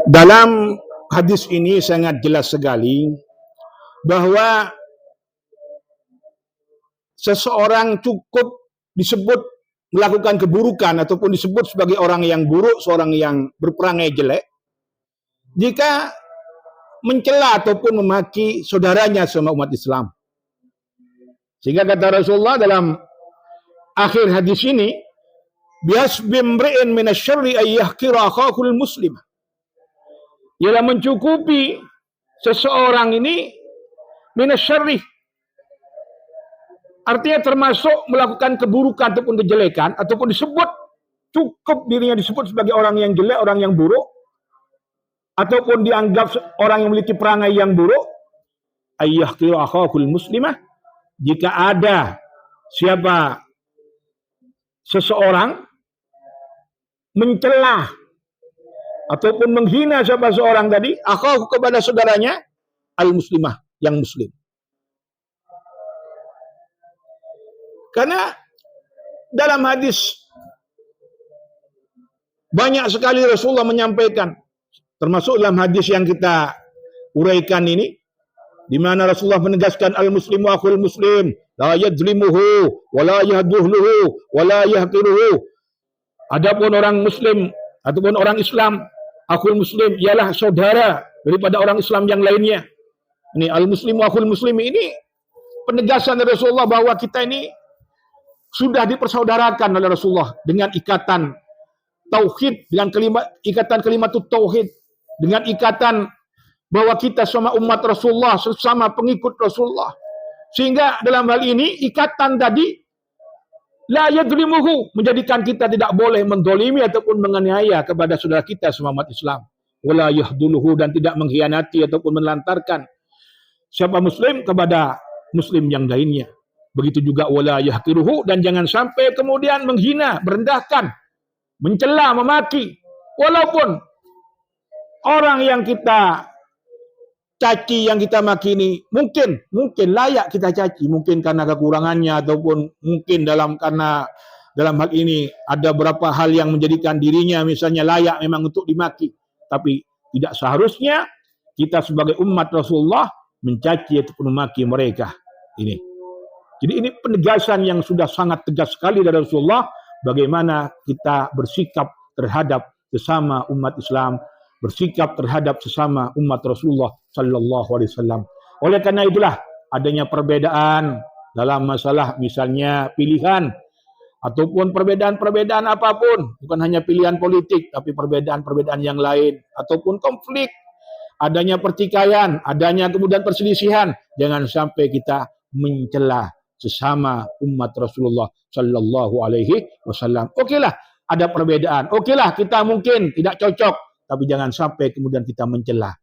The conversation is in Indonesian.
Dalam hadis ini sangat jelas sekali bahwa seseorang cukup disebut melakukan keburukan ataupun disebut sebagai orang yang buruk, seorang yang berperangai jelek, jika mencela ataupun memaki saudaranya sama umat Islam. Sehingga kata Rasulullah dalam akhir hadis ini, biasbi imri'in minasyarri ayyahkira akhahul muslim. Ialah mencukupi seseorang ini minasyarri. Artinya termasuk melakukan keburukan ataupun kejelekan, ataupun disebut, cukup dirinya disebut sebagai orang yang jelek, orang yang buruk, ataupun dianggap orang yang memiliki perangai yang buruk, ayyahkira akhahul muslimah, jika ada siapa seseorang mencela ataupun menghina siapa seorang tadi, akhahu kepada saudaranya, al-muslimah, yang muslim. Karena dalam hadis banyak sekali Rasulullah menyampaikan, termasuk dalam hadis yang kita uraikan ini, di mana Rasulullah menegaskan al-muslimu akhul muslim, la yadzlimuhu, wa la yahduhluhu, wa la yahqiruhu. Adapun orang muslim ataupun orang Islam, akhul muslim ialah saudara daripada orang Islam yang lainnya. Ini al-muslimu akhul muslim ini penegasan dari Rasulullah bahwa kita ini sudah dipersaudarakan oleh Rasulullah dengan ikatan tauhid, dengan ikatan kalimat tauhid, dengan ikatan bahwa kita sama umat Rasulullah, sesama pengikut Rasulullah. Sehingga dalam hal ini ikatan tadi la yadlimuhu, menjadikan kita tidak boleh mendolimi ataupun menganiaya kepada saudara kita sama umat Islam. Wala yahduluhu, dan tidak mengkhianati ataupun melantarkan siapa muslim kepada muslim yang lainnya. Begitu juga wala yahqiruhu, dan jangan sampai kemudian menghina, merendahkan, mencela, memaki. Walaupun orang yang kita caci, yang kita maki ini mungkin layak kita caci, mungkin karena kekurangannya, ataupun mungkin karena dalam hal ini ada beberapa hal yang menjadikan dirinya misalnya layak memang untuk dimaki. Tapi tidak seharusnya kita sebagai umat Rasulullah mencaci ataupun memaki mereka ini. Jadi ini penegasan yang sudah sangat tegas sekali dari Rasulullah, bagaimana kita bersikap terhadap sesama umat Islam, bersikap terhadap sesama umat Rasulullah sallallahu alaihi wasallam. Oleh karena itulah adanya perbedaan dalam masalah misalnya pilihan ataupun perbedaan-perbedaan apapun, bukan hanya pilihan politik tapi perbedaan-perbedaan yang lain ataupun konflik, adanya pertikaian, adanya kemudian perselisihan, jangan sampai kita mencela sesama umat Rasulullah sallallahu alaihi wasallam. Okeylah ada perbedaan, okeylah kita mungkin tidak cocok, tapi jangan sampai kemudian kita mencela.